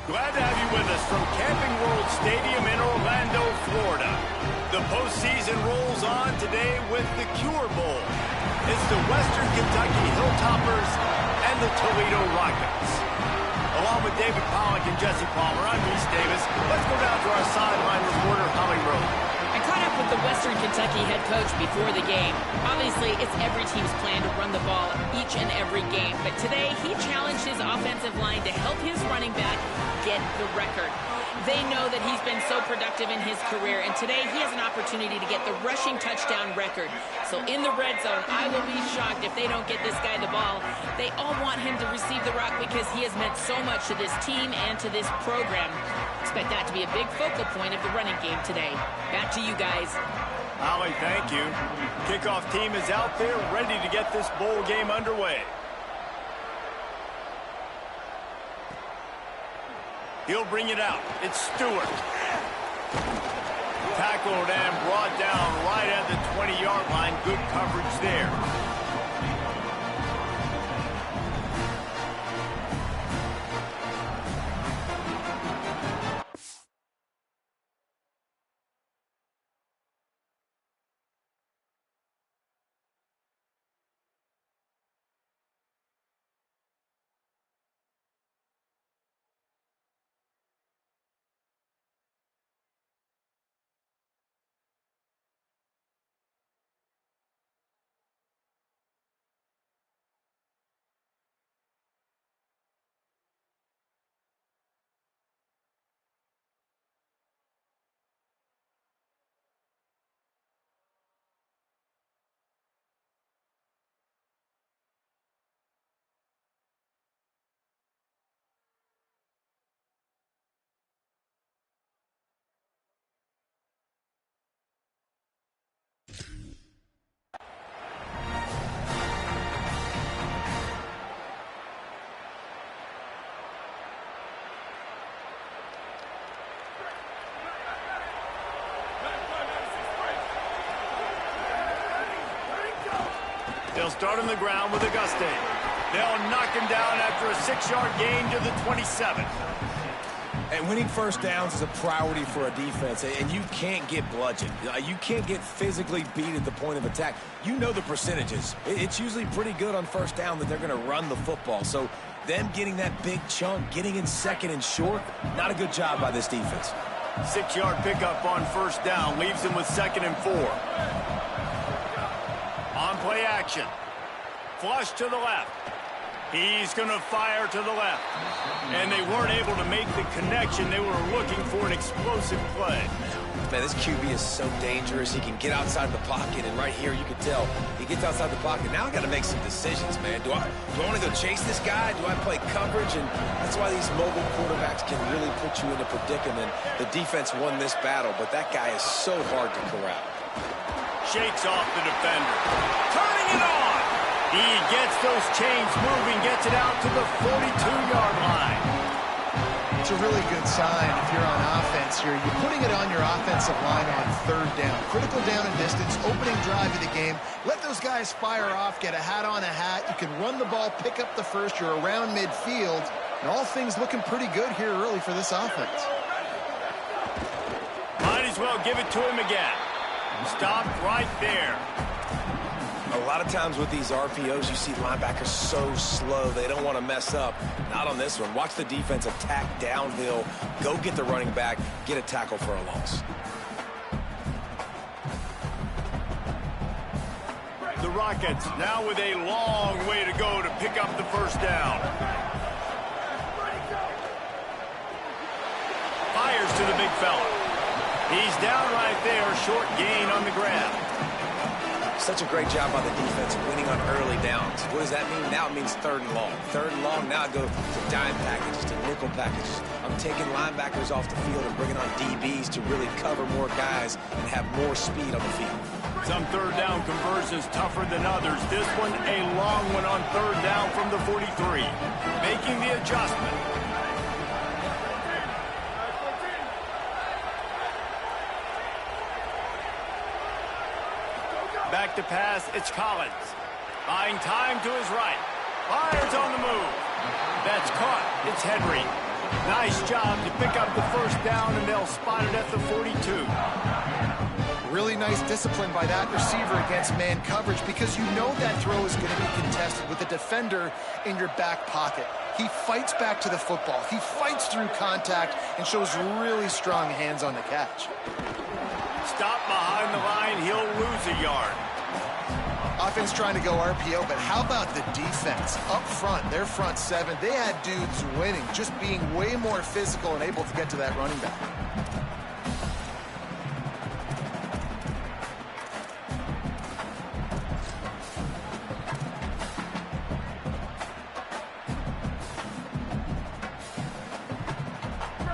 Glad to have you with us from Camping World Stadium in Orlando, Florida. The postseason rolls on today with the Cure Bowl. It's the Western Kentucky Hilltoppers and the Toledo Rockets. Along with David Pollack and Jesse Palmer, I'm Reese Davis. Let's go down to our sideline reporter, Holly Rowe. I caught up with the Western Kentucky head coach before the game. Obviously, it's every team's plan to run the ball each and every game. But today, he challenged his offensive line to help his running back get the record. They know that he's been so productive in his career, and today he has an opportunity to get the rushing touchdown record. So in the red zone, I will be shocked if they don't get this guy the ball. They all want him to receive the rock because he has meant so much to this team and to this program. Expect that to be a big focal point of the running game today. Back to you guys. Holly, thank you. Kickoff team is out there ready to get this bowl game underway. He'll bring it out. It's Stewart. Tackled and brought down right at the 20-yard line. Good coverage there. They'll start on the ground with Auguste. They'll knock him down after a 6-yard gain to the 27. And winning first downs is a priority for a defense, and you can't get bludgeoned. You can't get physically beat at the point of attack. You know the percentages. It's usually pretty good on first down that they're going to run the football. So them getting that big chunk, getting in second and short, not a good job by this defense. 6-yard pickup on first down leaves them with 2nd and 4. On play action. Flush to the left. He's going to fire to the left. And they weren't able to make the connection. They were looking for an explosive play. Man, this QB is so dangerous. He can get outside the pocket, and right here you can tell he gets outside the pocket. Now I got to make some decisions, man. Do I want to go chase this guy? Do I play coverage? And that's why these mobile quarterbacks can really put you in a predicament. The defense won this battle, but that guy is so hard to corral. Shakes off the defender. Turning it on. He gets those chains moving, gets it out to the 42-yard line. It's a really good sign if you're on offense here. You're putting it on your offensive line on 3rd down. Critical down and distance, opening drive of the game. Let those guys fire off, get a hat on a hat. You can run the ball, pick up the first. You're around midfield. And all things looking pretty good here early for this offense. Might as well give it to him again. Stopped right there. A lot of times with these RPOs, you see linebackers so slow, they don't want to mess up. Not on this one. Watch the defense attack downhill, go get the running back, get a tackle for a loss. The Rockets now with a long way to go to pick up the first down. Fires to the big fella. He's down right there, short gain on the grab. Such a great job by the defense winning on early downs. What does that mean? Now it means 3rd and long. 3rd and long, now I go to dime packages, to nickel packages. I'm taking linebackers off the field and bringing on DBs to really cover more guys and have more speed on the field. Some 3rd down conversions tougher than others. This one, a long one on 3rd down from the 43. Making the adjustment. Back to pass, it's Collins. Buying time to his right. Fires on the move. That's caught. It's Henry. Nice job to pick up the first down, and they'll spot it at the 42. Really nice discipline by that receiver against man coverage, because you know that throw is going to be contested with a defender in your back pocket. He fights back to the football. He fights through contact and shows really strong hands on the catch. Stop behind the line. He'll lose a yard. Offense trying to go RPO, but how about the defense? Up front, their front seven, they had dudes winning, just being way more physical and able to get to that running back.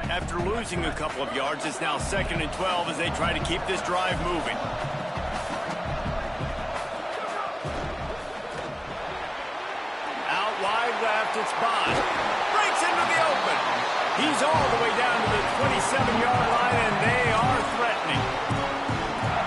After losing a couple of yards, it's now 2nd and 12 as they try to keep this drive moving. Out wide left, it's Bond. Breaks into the open. He's all the way down to the 27-yard line, and they are threatening.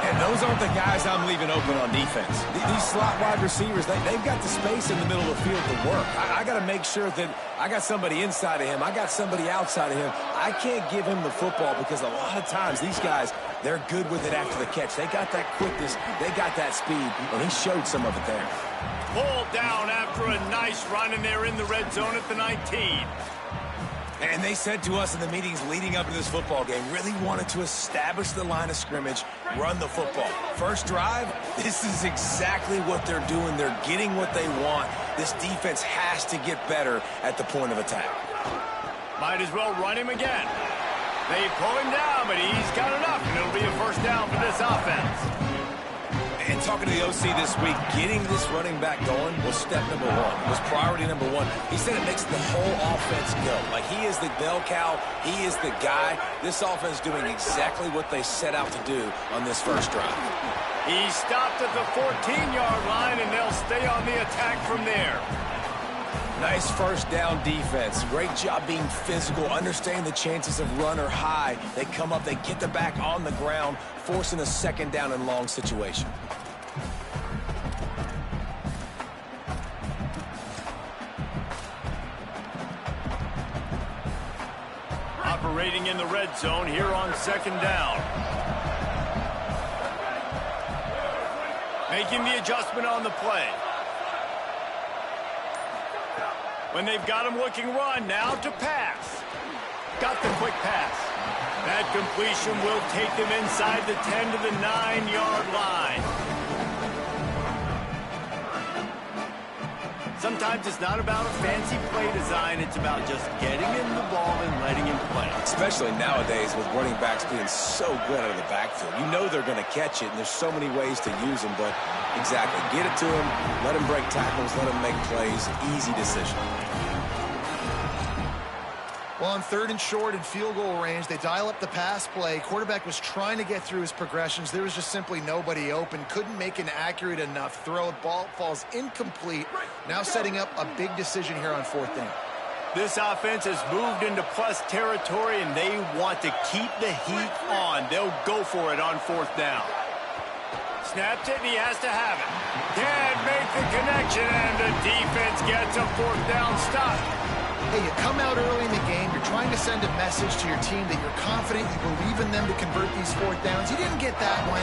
And those aren't the guys I'm leaving open on defense. These slot wide receivers, they've got the space in the middle of the field to work. I got to make sure that I got somebody inside of him. I got somebody outside of him. I can't give him the football because a lot of times these guys, they're good with it after the catch. They got that quickness. They got that speed, and he showed some of it there. Pulled down after a nice run, and they're in the red zone at the 19. And they said to us in the meetings leading up to this football game, really wanted to establish the line of scrimmage, run the football. First drive, this is exactly what they're doing. They're getting what they want. This defense has to get better at the point of attack. Might as well run him again. They pull him down, but he's got enough, and it'll be a first down for this offense. And talking to the OC this week, getting this running back going was step number one, was priority number one. He said it makes the whole offense go. Like, he is the bell cow. He is the guy. This offense doing exactly what they set out to do on this first drive. He stopped at the 14-yard line, and they'll stay on the attack from there. Nice first down defense. Great job being physical, understanding the chances of run are high. They come up, they get the back on the ground, forcing a second down and long situation. Operating in the red zone here on 2nd down. Making the adjustment on the play. When they've got him looking run, now to pass. Got the quick pass. That completion will take them inside the 10 to the 9-yard line. Sometimes it's not about a fancy play design. It's about just getting him the ball and letting him play. Especially nowadays with running backs being so good out of the backfield. You know they're going to catch it, and there's so many ways to use them. But exactly, get it to him, let him break tackles, let him make plays. Easy decision. Well, on 3rd and short and field goal range, they dial up the pass play. Quarterback was trying to get through his progressions. There was just simply nobody open. Couldn't make an accurate enough throw. Ball falls incomplete. Now setting up a big decision here on 4th down. This offense has moved into plus territory, and they want to keep the heat on. They'll go for it on 4th down. Snapped it, and he has to have it. Can't make the connection, and the defense gets a 4th down stop. Hey, you come out early in the game, you're trying to send a message to your team that you're confident, you believe in them to convert these 4th downs. You didn't get that one,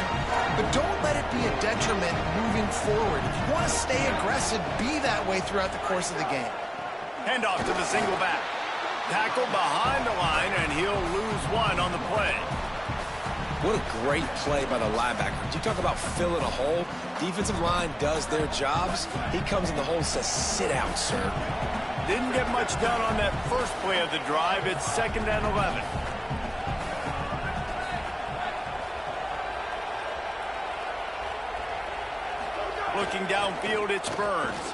but don't let it be a detriment moving forward. If you want to stay aggressive, be that way throughout the course of the game. Handoff to the single back. Tackle behind the line, and he'll lose one on the play. What a great play by the linebacker. You talk about filling a hole. Defensive line does their jobs. He comes in the hole and says, sit out, sir. Didn't get much done on that first play of the drive. It's 2nd and 11. Looking downfield, it's Burns.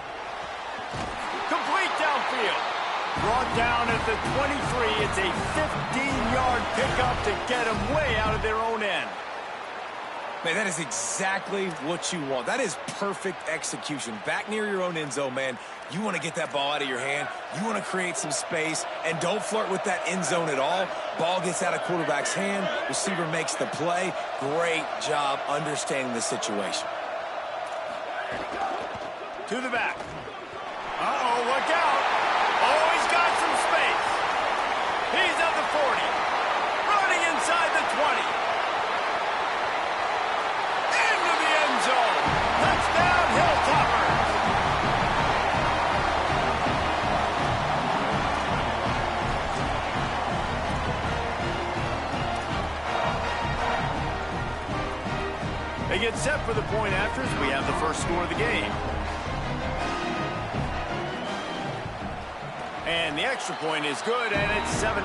Complete downfield. Brought down at the 23. It's a 15-yard pickup to get them way out of their own end. Man, that is exactly what you want. That is perfect execution. Back near your own end zone, man. You want to get that ball out of your hand. You want to create some space, and don't flirt with that end zone at all. Ball gets out of quarterback's hand. Receiver makes the play. Great job understanding the situation. To the back. Uh-oh, look out. Oh, he's got some space. He They get set for the point after as we have the first score of the game. And the extra point is good, and it's 7-0.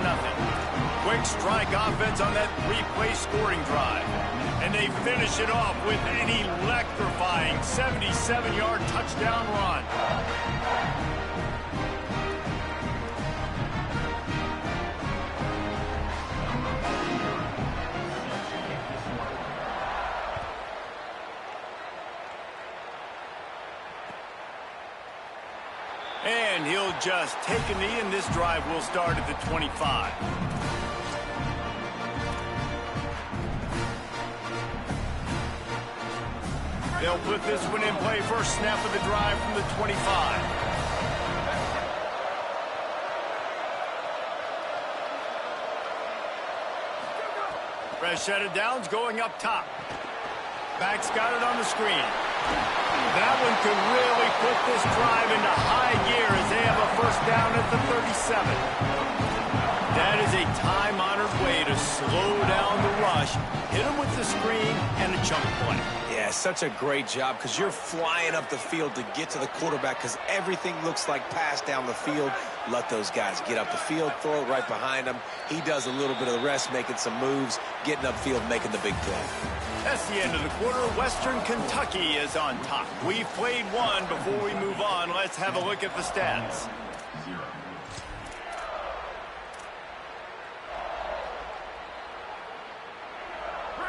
Quick strike offense on that three-play scoring drive. And they finish it off with an electrifying 77-yard touchdown run. And he'll just take a knee, and this drive will start at the 25. They'll put this one in play. First snap of the drive from the 25. Fresh set of downs going up top. Back's got it on the screen. That one could really put this drive into high gear as they have a first down at the 37. That is a time-honored way to slow down the rush, hit them with the screen, and a chunk play. Yeah, such a great job because you're flying up the field to get to the quarterback because everything looks like pass down the field. Let those guys get up the field, throw it right behind him. He does a little bit of the rest, making some moves, getting upfield, making the big play. That's the end of the quarter. Western Kentucky is on top. We've played one. Before we move on, let's have a look at the stats.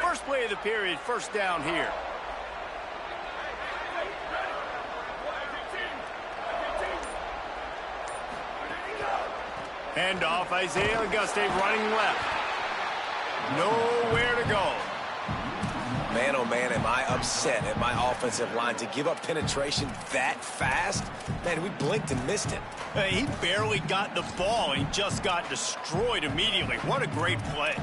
First play of the period, first down here. Handoff, Isaiah Auguste running left. Nowhere to go. Man, oh man, am I upset at my offensive line to give up penetration that fast? Man, we blinked and missed it. He barely got the ball and just got destroyed immediately. What a great play.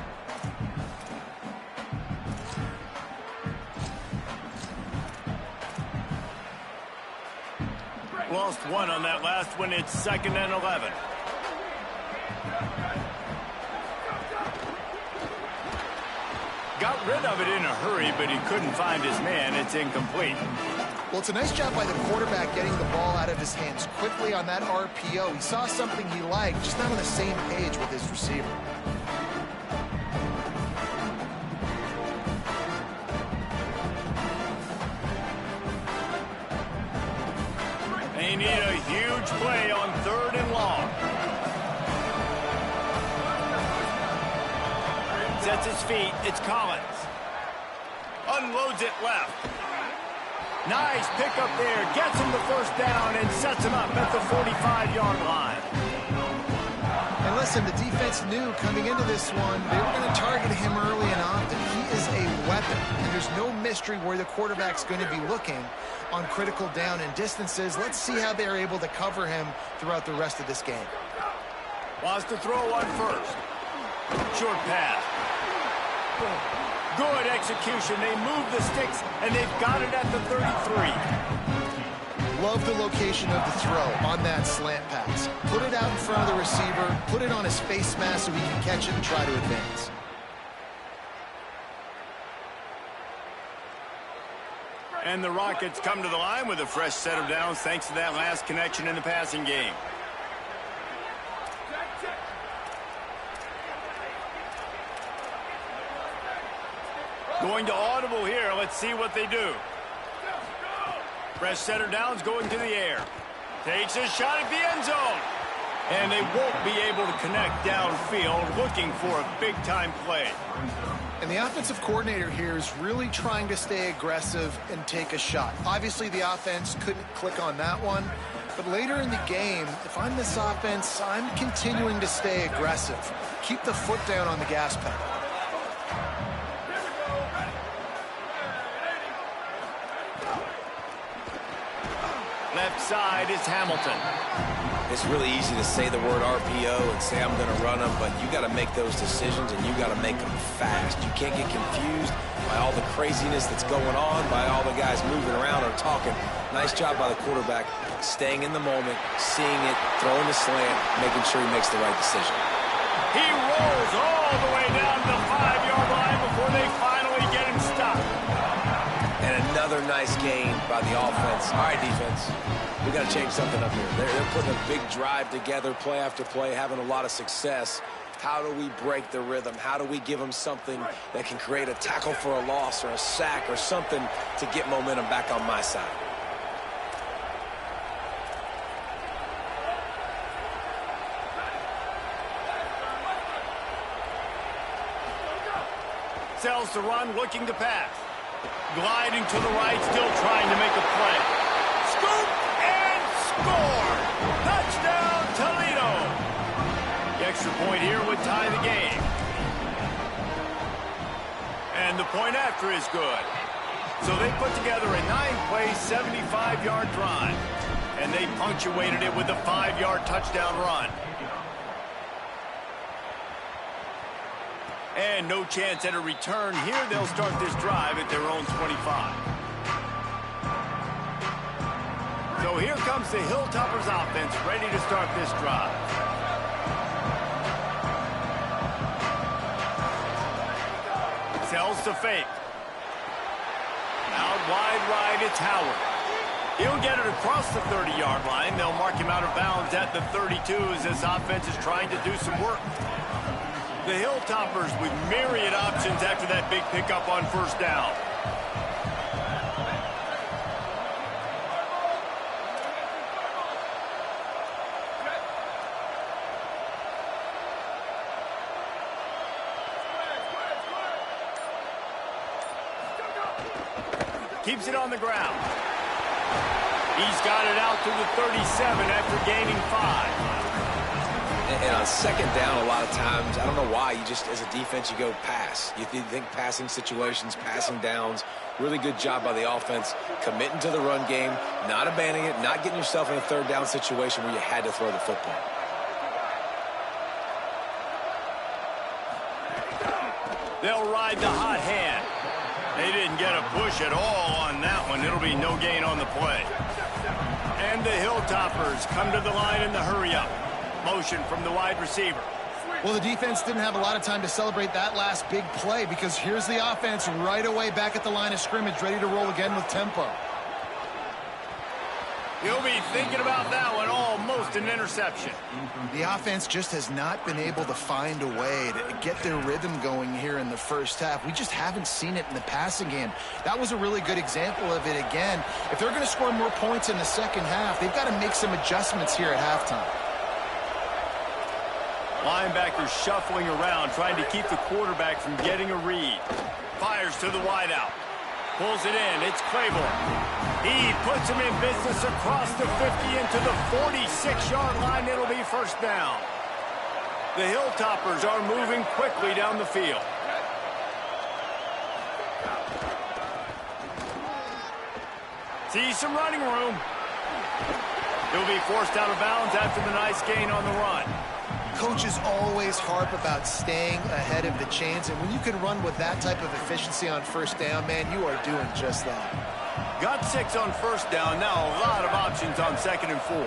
Lost one on that last one. It's 2nd and 11. Got rid of it in a hurry, but he couldn't find his man. It's incomplete. Well, it's a nice job by the quarterback getting the ball out of his hands quickly on that RPO. He saw something he liked, just not on the same page with his receiver. They need a huge play on 3rd and long. Sets his feet. It's Collins. Unloads it left. Nice pickup there. Gets him the first down and sets him up at the 45-yard line. And listen, the defense knew coming into this one, they were going to target him early and often. He is a weapon, and there's no mystery where the quarterback's going to be looking on critical down and distances. Let's see how they're able to cover him throughout the rest of this game. Wants to throw on first. Short pass. Good execution. They move the sticks, and they've got it at the 33. Love the location of the throw on that slant pass. Put it out in front of the receiver, put it on his face mask so he can catch it and try to advance. And the Rockets come to the line with a fresh set of downs thanks to that last connection in the passing game. Going to audible here. Let's see what they do. Fresh set of downs going to the air. Takes a shot at the end zone. And they won't be able to connect downfield, looking for a big-time play. And the offensive coordinator here is really trying to stay aggressive and take a shot. Obviously, the offense couldn't click on that one. But later in the game, if I'm this offense, I'm continuing to stay aggressive. Keep the foot down on the gas pedal. Left side is Hamilton. It's really easy to say the word RPO and say I'm going to run them, but you got to make those decisions and you got to make them fast. You can't get confused by all the craziness that's going on, by all the guys moving around or talking. Nice job by the quarterback, staying in the moment, seeing it, throwing the slant, making sure he makes the right decision. He rolls all the way down the 5-yard line before they finally get him stopped. nice gain by the offense. All right, defense, we got to change something up here. They're putting a big drive together, play after play, having a lot of success. How do we break the rhythm? How do we give them something that can create a tackle for a loss or a sack or something to get momentum back on my side? Sells the run, looking to pass. Gliding to the right, still trying to make a play. Scoop and score! Touchdown, Toledo! The extra point here would tie the game. And the point after is good. So they put together a 9-play, 75-yard drive. And they punctuated it with a 5-yard touchdown run. And no chance at a return here. They'll start this drive at their own 25. So here comes the Hilltoppers offense ready to start this drive. Sells to fake. Out wide right, it's Howard. He'll get it across the 30-yard line. They'll mark him out of bounds at the 32 as this offense is trying to do some work. The Hilltoppers with myriad options after that big pickup on first down. Keeps it on the ground. He's got it out to the 37 after gaining 5. And on second down, a lot of times, I don't know why, you just, as a defense, you go pass. You think passing situations, passing downs. Really good job by the offense, committing to the run game, not abandoning it, not getting yourself in a third down situation where you had to throw the football. They'll ride the hot hand. They didn't get a push at all on that one. It'll be no gain on the play. And the Hilltoppers come to the line in the hurry-up. Motion from the wide receiver. Well, the defense didn't have a lot of time to celebrate that last big play because here's the offense right away back at the line of scrimmage, ready to roll again with tempo. He'll be thinking about that one, almost an interception. The offense just has not been able to find a way to get their rhythm going here in the first half. We just haven't seen it in the passing game. That was a really good example of it again. If they're going to score more points in the second half, they've got to make some adjustments here at halftime. Linebacker shuffling around, trying to keep the quarterback from getting a read. Fires to the wideout. Pulls it in. It's Claiborne. He puts him in business across the 50 into the 46-yard line. It'll be first down. The Hilltoppers are moving quickly down the field. See some running room. He'll be forced out of bounds after the nice gain on the run. Coaches always harp about staying ahead of the chains, and when you can run with that type of efficiency on first down, man, you are doing just that. Got 6 on first down. Now a lot of options on 2nd and 4.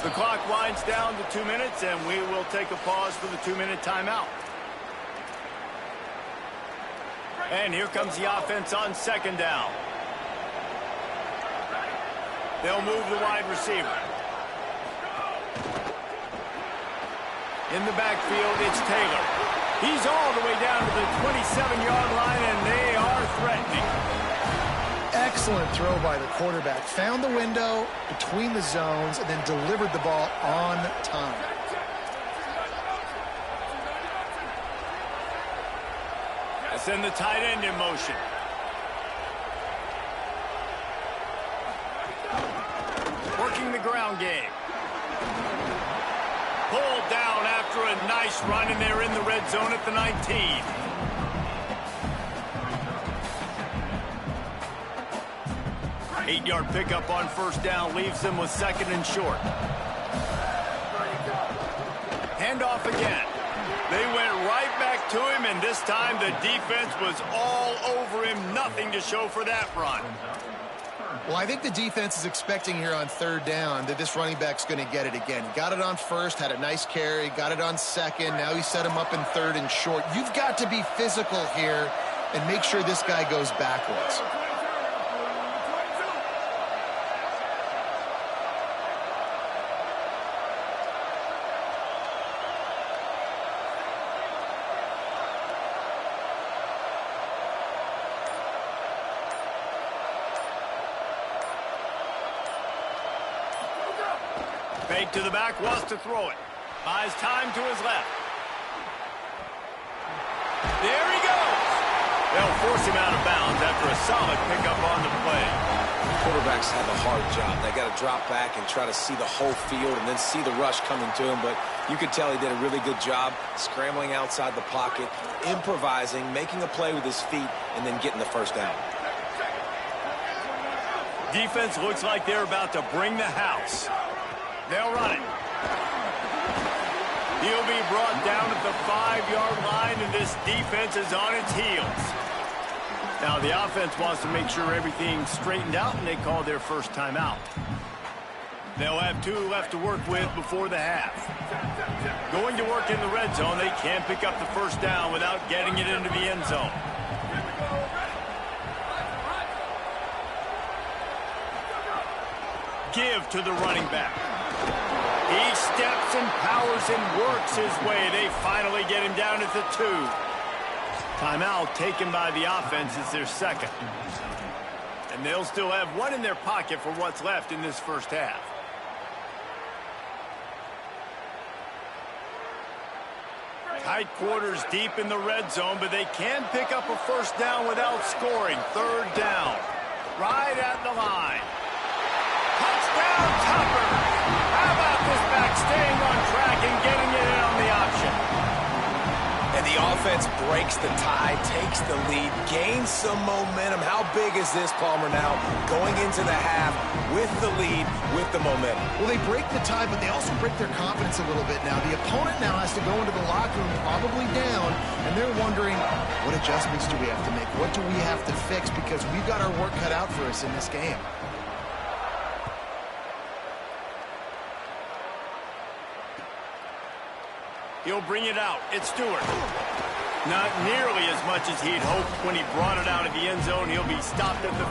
The clock winds down to 2 minutes, and we will take a pause for the 2-minute timeout. And here comes the offense on 2nd down. They'll move the wide receiver. In the backfield, it's Taylor. He's all the way down to the 27-yard line, and they are threatening. Excellent throw by the quarterback. Found the window between the zones and then delivered the ball on time. That's in the tight end in motion. Working the ground game. Pulled down after a nice run, and they're in the red zone at the 19. Eight-yard pickup on first down leaves them with 2nd and short. Handoff again. They went right back to him, and this time the defense was all over him. Nothing to show for that run. Well, I think the defense is expecting here on 3rd down that this running back's going to get it again. He got it on 1st, had a nice carry, got it on 2nd. Now he set him up in 3rd and short. You've got to be physical here and make sure this guy goes backwards. Fake to the back, wants to throw it. Buys time to his left. There he goes. They'll force him out of bounds after a solid pickup on the play. Quarterbacks have a hard job. They got to drop back and try to see the whole field and then see the rush coming to him. But you could tell he did a really good job scrambling outside the pocket, improvising, making a play with his feet, and then getting the first down. Defense looks like they're about to bring the house. They'll run it. He'll be brought down at the 5-yard line, and this defense is on its heels. Now, the offense wants to make sure everything's straightened out, and they call their first timeout. They'll have 2 left to work with before the half. Going to work in the red zone, they can't pick up the first down without getting it into the end zone. Give to the running back. He steps and powers and works his way. They finally get him down at the 2. Timeout taken by the offense is their second. And they'll still have 1 in their pocket for what's left in this first half. Tight quarters deep in the red zone, but they can pick up a first down without scoring. 3rd down. Right at the line. Touchdown, Tupper! How about this back staying on track and getting it in on the option? And the offense breaks the tie, takes the lead, gains some momentum. How big is this, Palmer, now? Going into the half with the lead, with the momentum. Well, they break the tie, but they also break their confidence a little bit now. The opponent now has to go into the locker room probably down, and they're wondering, what adjustments do we have to make? What do we have to fix? Because we've got our work cut out for us in this game. He'll bring it out. It's Stewart. Not nearly as much as he'd hoped when he brought it out of the end zone. He'll be stopped at the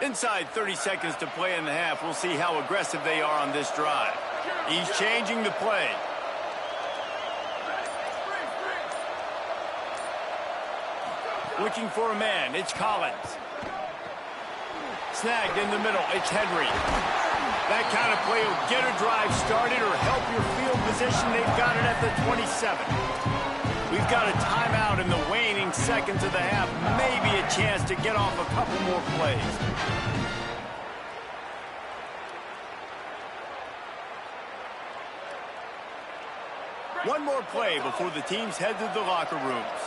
15. Inside 30 seconds to play in the half. We'll see how aggressive they are on this drive. He's changing the play. Looking for a man. It's Collins. Snagged in the middle. It's Henry. That kind of play will get a drive started or help your field position. They've got it at the 27. We've got a timeout in the waning seconds of the half. Maybe a chance to get off a couple more plays. One more play before the teams head to the locker rooms.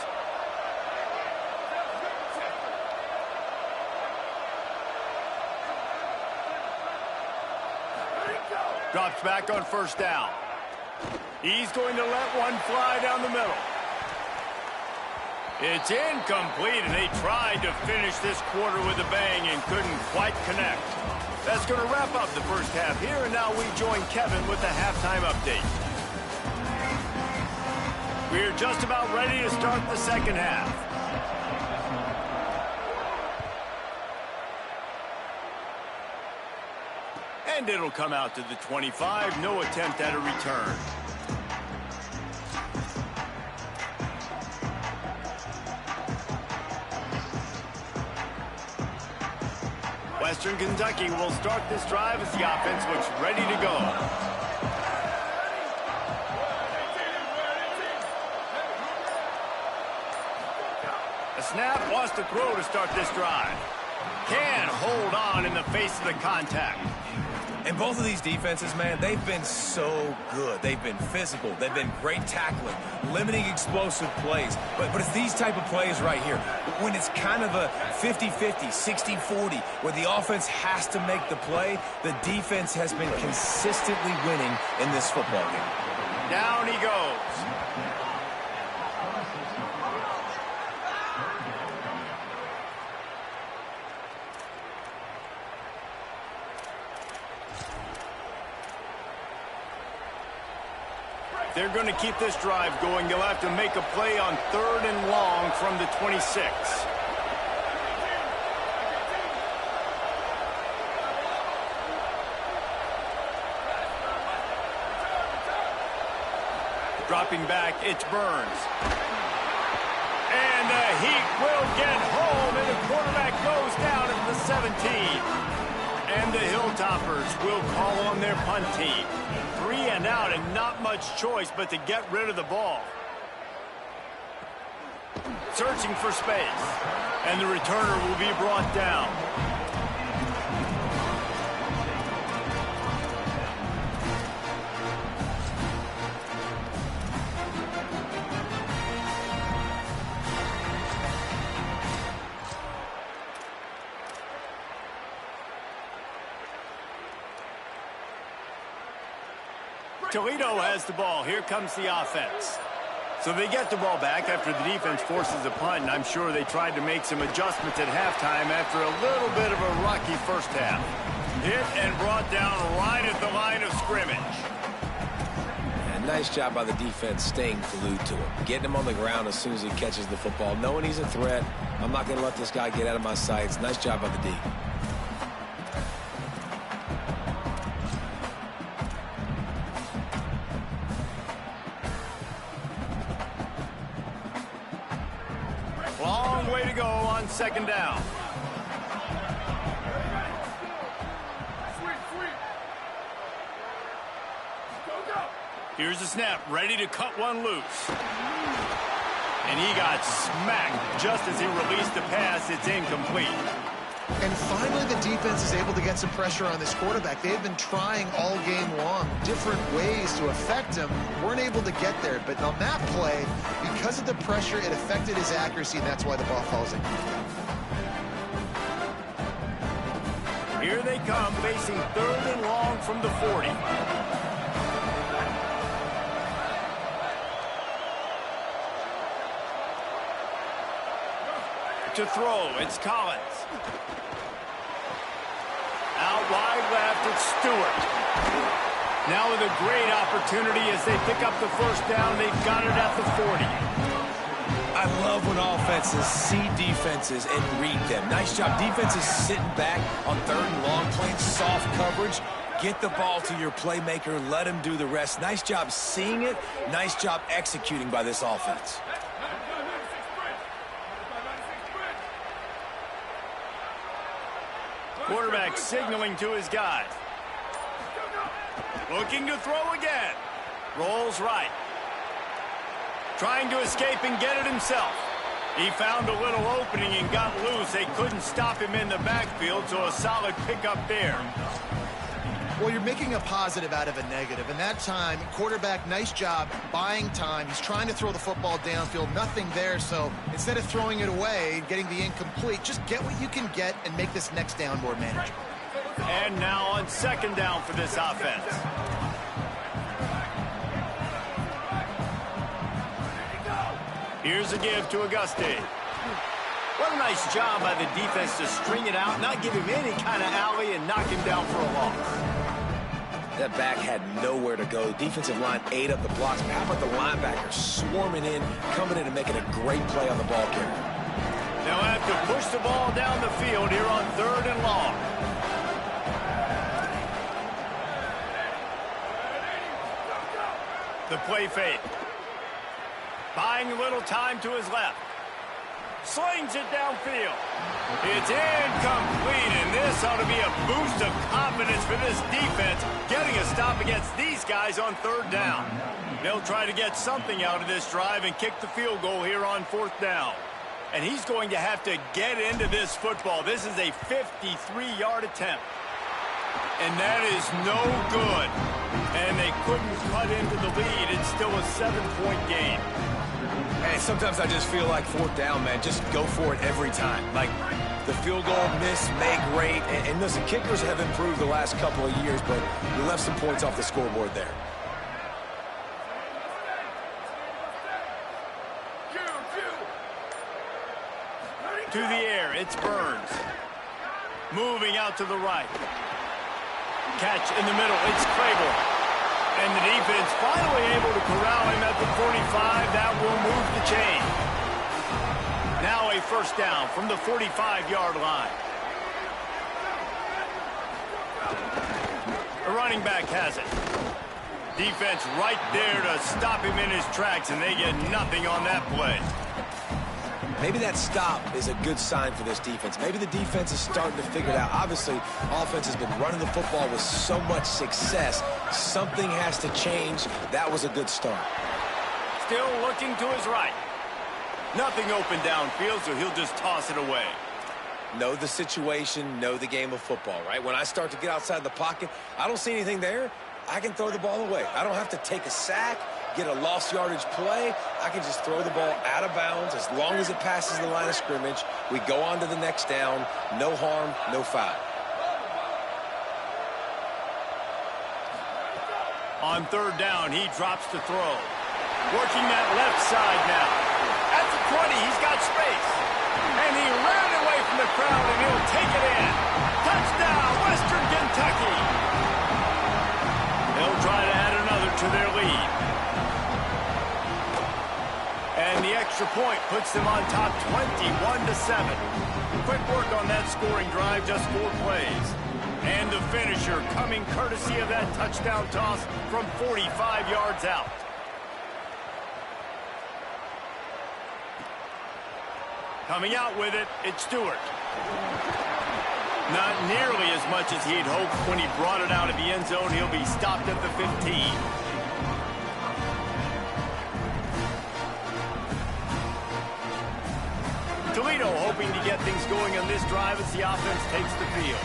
Drops back on first down. He's going to let one fly down the middle. It's incomplete, and they tried to finish this quarter with a bang and couldn't quite connect. That's going to wrap up the first half here, and now we join Kevin with the halftime update. We're just about ready to start the second half. And it'll come out to the 25. No attempt at a return. Western Kentucky will start this drive as the offense looks ready to go. A snap, wants to throw to start this drive. Can hold on in the face of the contact. And both of these defenses, man, they've been so good. They've been physical. They've been great tackling, limiting explosive plays. But it's these type of plays right here, when it's kind of a 50-50, 60-40, where the offense has to make the play, the defense has been consistently winning in this football game. Down he goes. They're going to keep this drive going. They'll have to make a play on 3rd and long from the 26. Dropping back, it's Burns. And the Heat will get home, and the quarterback goes down at the 17. And the Hilltoppers will call on their punt team. 3 and out, and not much choice but to get rid of the ball. Searching for space. And the returner will be brought down. Toledo has the ball. Here comes the offense. So they get the ball back after the defense forces a punt, and I'm sure they tried to make some adjustments at halftime after a little bit of a rocky first half. Hit and brought down right at the line of scrimmage. And nice job by the defense staying glued to him. Getting him on the ground as soon as he catches the football. Knowing he's a threat, I'm not going to let this guy get out of my sights. Nice job by the D. Long way to go on second down. Here's the snap, ready to cut one loose. And he got smacked just as he released the pass. It's incomplete. And finally, the defense is able to get some pressure on this quarterback. They've been trying all game long different ways to affect him. Weren't able to get there. But on that play, because of the pressure, it affected his accuracy, and that's why the ball falls in. Here they come, facing 3rd and long from the 40. To throw, it's Collins. Out wide left, it's Stewart. Now with a great opportunity as they pick up the first down. They've got it at the 40. I love when offenses see defenses and read them. Nice job. Defenses sitting back on 3rd and long, playing soft coverage. Get the ball to your playmaker. Let him do the rest. Nice job seeing it. Nice job executing by this offense. Quarterback signaling to his guys. Looking to throw again. Rolls right. Trying to escape and get it himself. He found a little opening and got loose. They couldn't stop him in the backfield, so a solid pickup there. Well, you're making a positive out of a negative. And that time, quarterback, nice job buying time. He's trying to throw the football downfield. Nothing there, so instead of throwing it away, getting the incomplete, just get what you can get and make this next down more manageable. And now on second down for this offense. Here's a give to Auguste. What a nice job by the defense to string it out, not give him any kind of alley, and knock him down for a loss. That back had nowhere to go. Defensive line ate up the blocks. But how about the linebackers swarming in, coming in and making a great play on the ball carrier? They'll have to push the ball down the field here on 3rd and long. The play fake. Buying a little time to his left. Slings it downfield. It's incomplete, and this ought to be a boost of confidence for this defense, getting a stop against these guys on 3rd down. They'll try to get something out of this drive and kick the field goal here on 4th down. And he's going to have to get into this football. This is a 53-yard attempt. And that is no good. And they couldn't cut into the lead. It's still a 7-point game. Hey, sometimes I just feel like 4th down, man. Just go for it every time. Like, the field goal miss-make rate. And listen, kickers have improved the last couple of years, but you left some points off the scoreboard there. To the air, it's Burns. Moving out to the right. Catch in the middle, it's Crable. And the defense finally able to corral him at the 45. That will move the chain. Now a first down from the 45-yard line. The running back has it. Defense right there to stop him in his tracks, and they get nothing on that play. Maybe that stop is a good sign for this defense. Maybe the defense is starting to figure it out. Obviously, offense has been running the football with so much success. Something has to change. That was a good start. Still looking to his right. Nothing open downfield, so he'll just toss it away. Know the situation, know the game of football, right? When I start to get outside the pocket, I don't see anything there, I can throw the ball away. I don't have to take a sack, get a lost yardage play. I can just throw the ball out of bounds as long as it passes the line of scrimmage. We go on to the next down. No harm, no foul. On third down, he drops to throw. Working that left side now. At the 20, he's got space. And he ran away from the crowd, and he'll take it in. Touchdown, Western Kentucky. They'll try to add another to their lead. And the extra point puts them on top 21-7. Quick work on that scoring drive, just 4 plays. And the finisher coming courtesy of that touchdown toss from 45 yards out. Coming out with it, it's Stewart. Not nearly as much as he'd hoped when he brought it out of the end zone. He'll be stopped at the 15. Toledo hoping to get things going on this drive as the offense takes the field.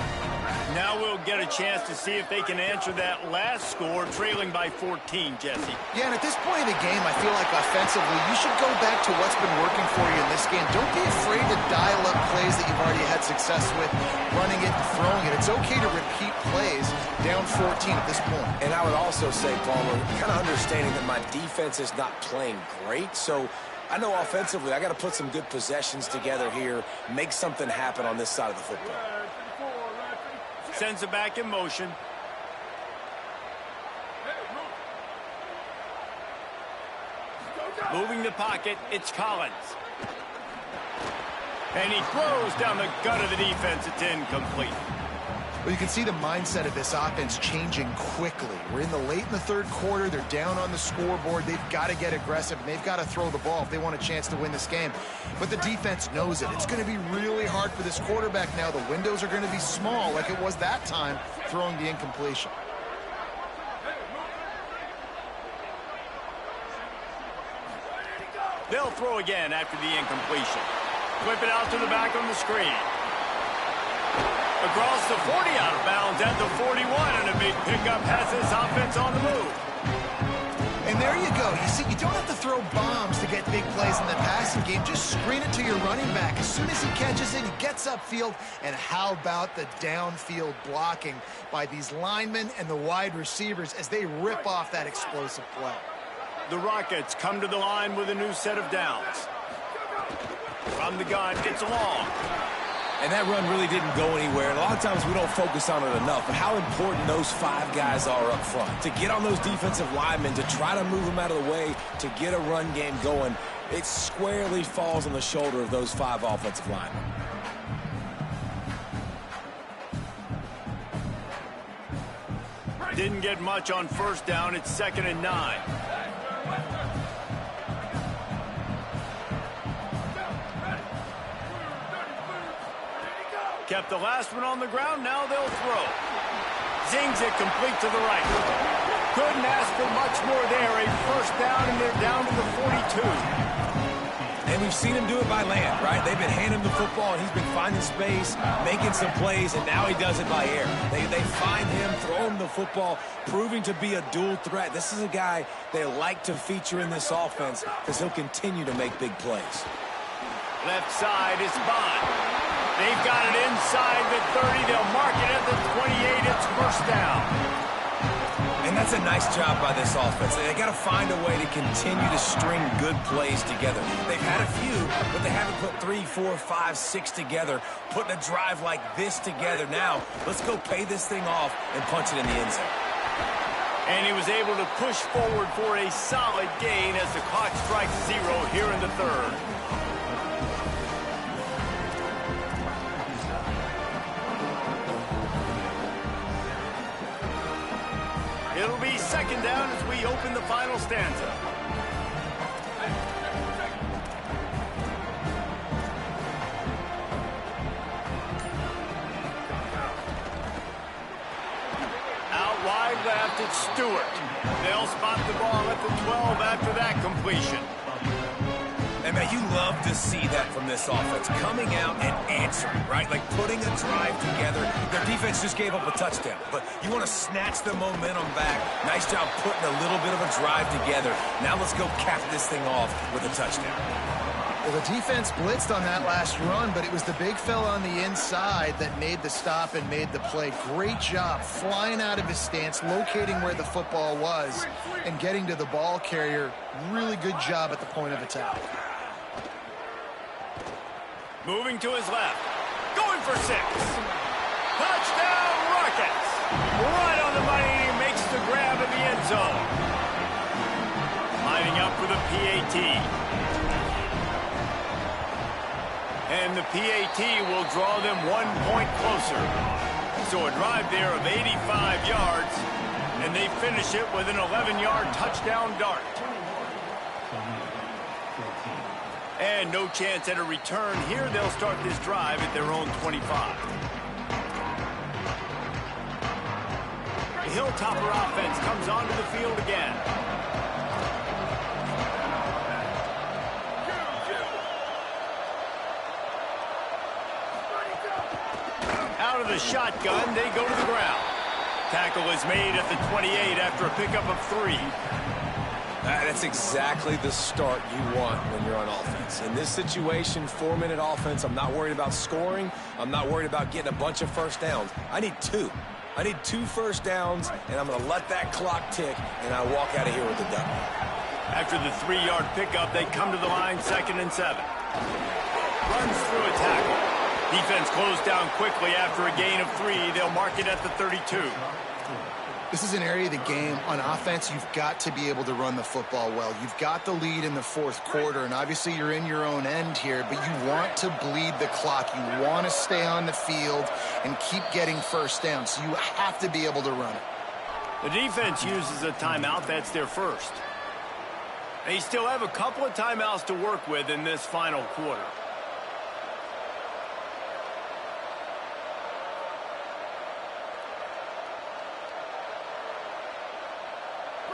Now we'll get a chance to see if they can answer that last score, trailing by 14, Jesse. Yeah, and at this point in the game, I feel like offensively, you should go back to what's been working for you in this game. Don't be afraid to dial up plays that you've already had success with, running it and throwing it. It's okay to repeat plays down 14 at this point. And I would also say, Palmer, kind of understanding that my defense is not playing great, so I know offensively I got to put some good possessions together here, make something happen on this side of the football. Sends it back in motion. Moving the pocket, it's Collins. And he throws down the gut of the defense. It's incomplete. Well, you can see the mindset of this offense changing quickly. We're in the third quarter. They're down on the scoreboard. They've got to get aggressive, and they've got to throw the ball if they want a chance to win this game. But the defense knows it. It's going to be really hard for this quarterback now. The windows are going to be small like it was that time throwing the incompletion. They'll throw again after the incompletion. Flip it out to the back on the screen. Across the 40, out of bounds at the 41, and a big pickup has this offense on the move. And there you go. You see, you don't have to throw bombs to get big plays in the passing game. Just screen it to your running back. As soon as he catches it, he gets upfield. And how about the downfield blocking by these linemen and the wide receivers as they rip off that explosive play? The Rockets come to the line with a new set of downs. From the gun, it's long. And that run really didn't go anywhere. And a lot of times we don't focus on it enough. But how important those 5 guys are up front. To get on those defensive linemen, to try to move them out of the way, to get a run game going, it squarely falls on the shoulder of those 5 offensive linemen. Didn't get much on first down. It's 2nd and 9. Kept the last one on the ground. Now they'll throw. Zings it complete to the right. Couldn't ask for much more there. A first down, and they're down to the 42. And we've seen him do it by land, right? They've been handing him the football, and he's been finding space, making some plays, and now he does it by air. They find him, throw him the football, proving to be a dual threat. This is a guy they like to feature in this offense because he'll continue to make big plays. Left side is Bond. They've got it inside the 30. They'll mark it at the 28. It's first down. And that's a nice job by this offense. They got to find a way to continue to string good plays together. They've had a few, but they haven't put 3, 4, 5, 6 together, putting a drive like this together. Now, let's go pay this thing off and punch it in the end zone. And he was able to push forward for a solid gain as the clock strikes 0 here in the third. It'll be second down as we open the final stanza. Out wide left, it's Stewart. They'll spot the ball at the 12 after that completion. And, man, you love to see that from this offense, coming out and answering, right? Like putting a drive together. Their defense just gave up a touchdown, but you want to snatch the momentum back. Nice job putting a little bit of a drive together. Now let's go cap this thing off with a touchdown. Well, the defense blitzed on that last run, but it was the big fella on the inside that made the stop and made the play. Great job flying out of his stance, locating where the football was, and getting to the ball carrier. Really good job at the point of attack. Moving to his left. Going for 6. Touchdown Rockets. Right on the money. He makes the grab in the end zone. Lining up for the PAT. And the PAT will draw them 1 point closer. So a drive there of 85 yards. And they finish it with an 11-yard touchdown dart. And no chance at a return here. They'll start this drive at their own 25. The Hilltopper offense comes onto the field again. Out of the shotgun, they go to the ground. Tackle is made at the 28 after a pickup of 3. That's exactly the start you want when you're on offense. In this situation, 4-minute offense, I'm not worried about scoring. I'm not worried about getting a bunch of first downs. I need 2. I need 2 first downs, and I'm going to let that clock tick, and I walk out of here with the W. After the 3-yard pickup, they come to the line, 2nd and 7. Runs through a tackle. Defense closed down quickly after a gain of 3. They'll mark it at the 32. This is an area of the game. On offense, you've got to be able to run the football well. You've got the lead in the 4th quarter, and obviously you're in your own end here, but you want to bleed the clock. You want to stay on the field and keep getting first down, so you have to be able to run it. The defense uses a timeout. That's their first. They still have a couple of timeouts to work with in this final quarter.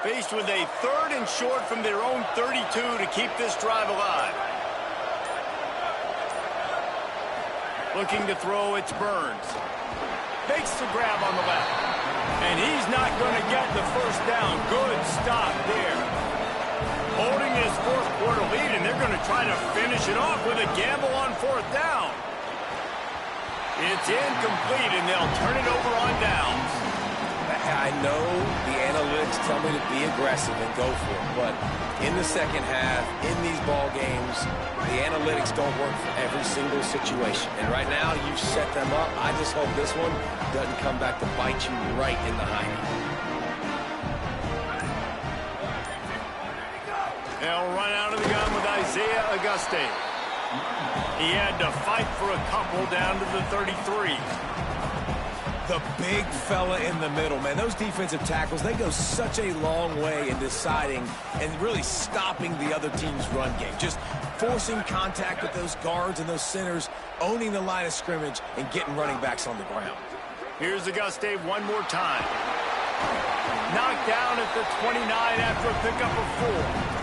Faced with a 3rd and short from their own 32 to keep this drive alive. Looking to throw, it's Burns. Makes the grab on the left. And he's not going to get the first down. Good stop there. Holding his 4th quarter lead, and they're going to try to finish it off with a gamble on 4th down. It's incomplete, and they'll turn it over on downs. I know the analytics tell me to be aggressive and go for it, but in the second half, in these ball games, the analytics don't work for every single situation. And right now, you've set them up. I just hope this one doesn't come back to bite you right in the hiney. They'll run out of the gun with Isaiah Auguste. He had to fight for a couple down to the 33. The big fella in the middle, man. Those defensive tackles, they go such a long way in deciding and really stopping the other team's run game. Just forcing contact with those guards and those centers, owning the line of scrimmage, and getting running backs on the ground. Here's Auguste one more time. Knocked down at the 29 after a pickup of 4.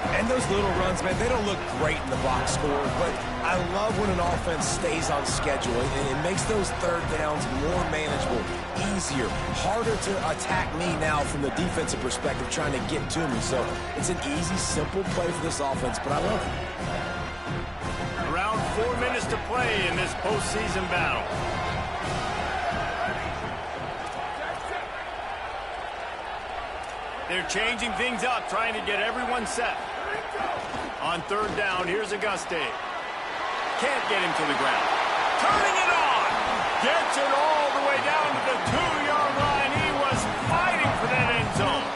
And those little runs, man, they don't look great in the box score, but I love when an offense stays on schedule, and it makes those 3rd downs more manageable, easier, harder to attack me now from the defensive perspective trying to get to me. So it's an easy, simple play for this offense, but I love it. Around 4 minutes to play in this postseason battle. They're changing things up, trying to get everyone set. On 3rd down, here's Auguste. Can't get him to the ground. Turning it on! Gets it all the way down to the 2-yard line. He was fighting for that end zone.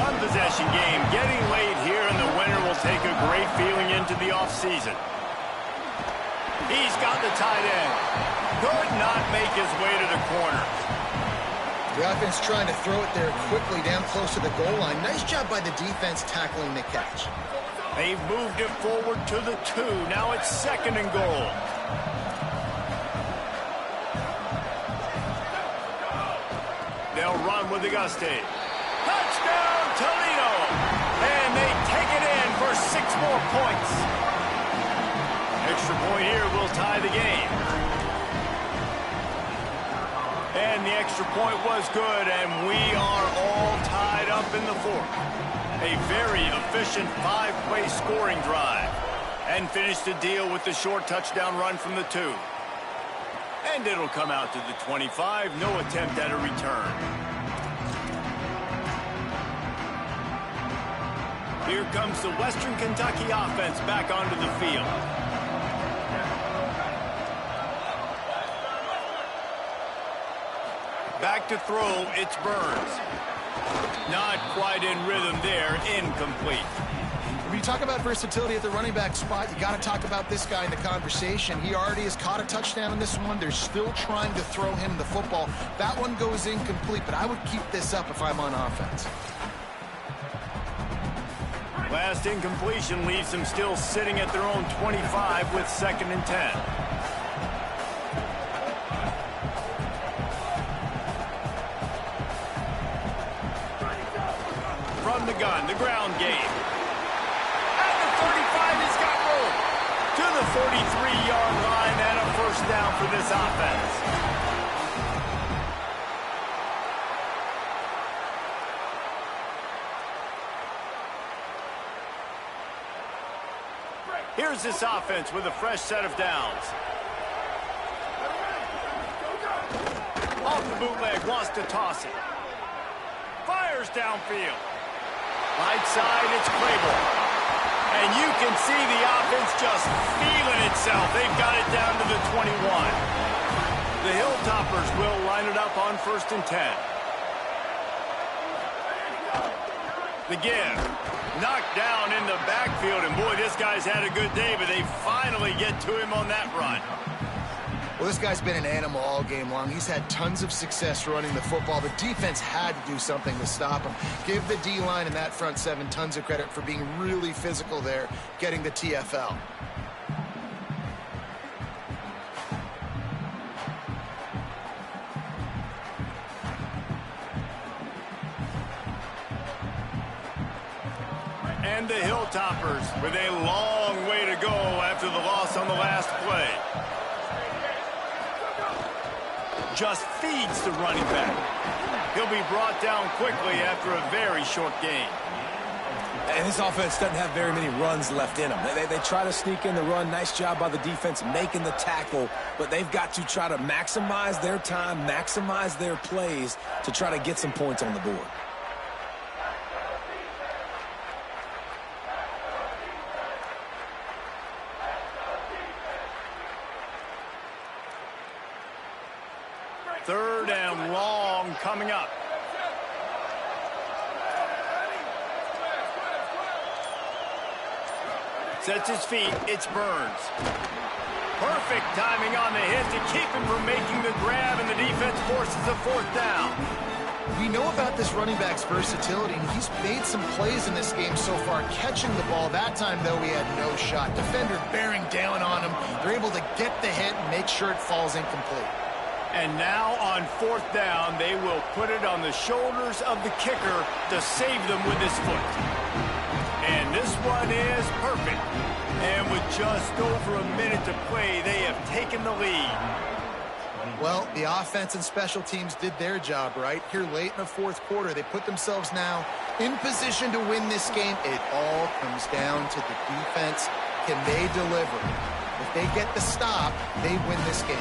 1 possession game, getting late here, and the winner will take a great feeling into the offseason. He's got the tight end. Could not make his way to the corner. The offense trying to throw it there quickly down close to the goal line. Nice job by the defense tackling the catch. They've moved it forward to the 2. Now it's 2nd and goal. They'll run with Auguste. Touchdown, Toledo! And they take it in for 6 more points. Extra point here will tie the game. And the extra point was good, and we are all tied up in the 4th. A very efficient 5-play scoring drive. And finished the deal with the short touchdown run from the 2. And it'll come out to the 25. No attempt at a return. Here comes the Western Kentucky offense back onto the field. Back to throw, it's Burns. Not quite in rhythm there, incomplete. When you talk about versatility at the running back spot, you got to talk about this guy in the conversation. He already has caught a touchdown on this one. They're still trying to throw him the football. That one goes incomplete, but I would keep this up if I'm on offense. Last incompletion leaves them still sitting at their own 25 with 2nd and 10. From the gun, the ground game. At the 35, he's got room. To the 43-yard line and a 1st down for this offense. Here's this offense with a fresh set of downs. Off the bootleg, wants to toss it. Fires downfield. Right side, it's Claiborne. And you can see the offense just feeling itself. They've got it down to the 21. The Hilltoppers will line it up on 1st and 10. The give. Knocked down in the backfield, and boy, this guy's had a good day, but they finally get to him on that run. Well, this guy's been an animal all game long. He's had tons of success running the football. The defense had to do something to stop him. Give the D-line and that front 7 tons of credit for being really physical there, getting the TFL. And the Hilltoppers with a long way to go after the loss on the last play. Just feeds the running back. He'll be brought down quickly after a very short game. And this offense doesn't have very many runs left in them. They try to sneak in the run. Nice job by the defense making the tackle, but they've got to try to maximize their time, maximize their plays to try to get some points on the board. Third and long coming up. Sets his feet. It's Burns. Perfect timing on the hit to keep him from making the grab, and the defense forces a 4th down. We know about this running back's versatility, and he's made some plays in this game so far, catching the ball. That time, though, he had no shot. Defender bearing down on him. They're able to get the hit and make sure it falls incomplete. And now on 4th down, they will put it on the shoulders of the kicker to save them with his foot. And this one is perfect. And with just over a minute to play, they have taken the lead. Well, the offense and special teams did their job, right? Here late in the 4th quarter, they put themselves now in position to win this game. It all comes down to the defense. Can they deliver? If they get the stop, they win this game.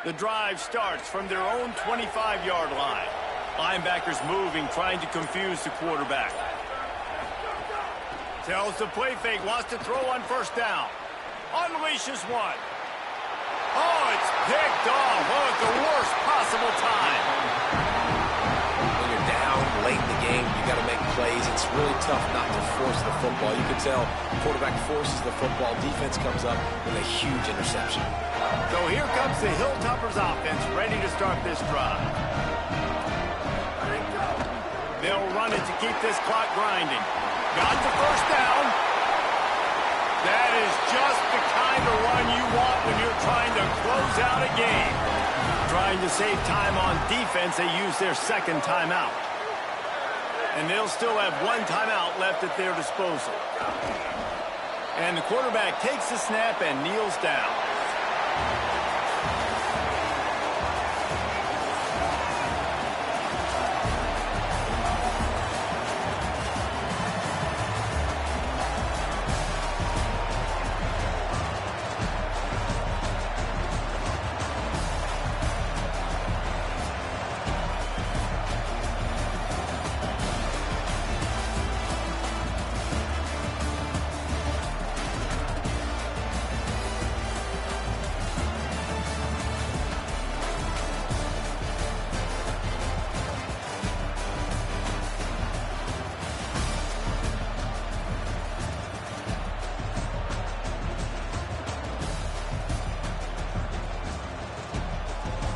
The drive starts from their own 25-yard line. Linebackers moving, trying to confuse the quarterback. Tells the play fake, wants to throw on 1st down. Unleashes one. Oh, it's picked off. Oh, at the worst possible time. When you're down late in the game, you got to make plays. It's really tough not to force the football. You can tell quarterback forces the football. Defense comes up with a huge interception. So here comes the Hilltoppers offense ready to start this drive. They'll run it to keep this clock grinding. Got the first down. That is just the kind of run you want when you're trying to close out a game. Trying to save time on defense, they use their second timeout. And they'll still have one timeout left at their disposal. And the quarterback takes the snap and kneels down.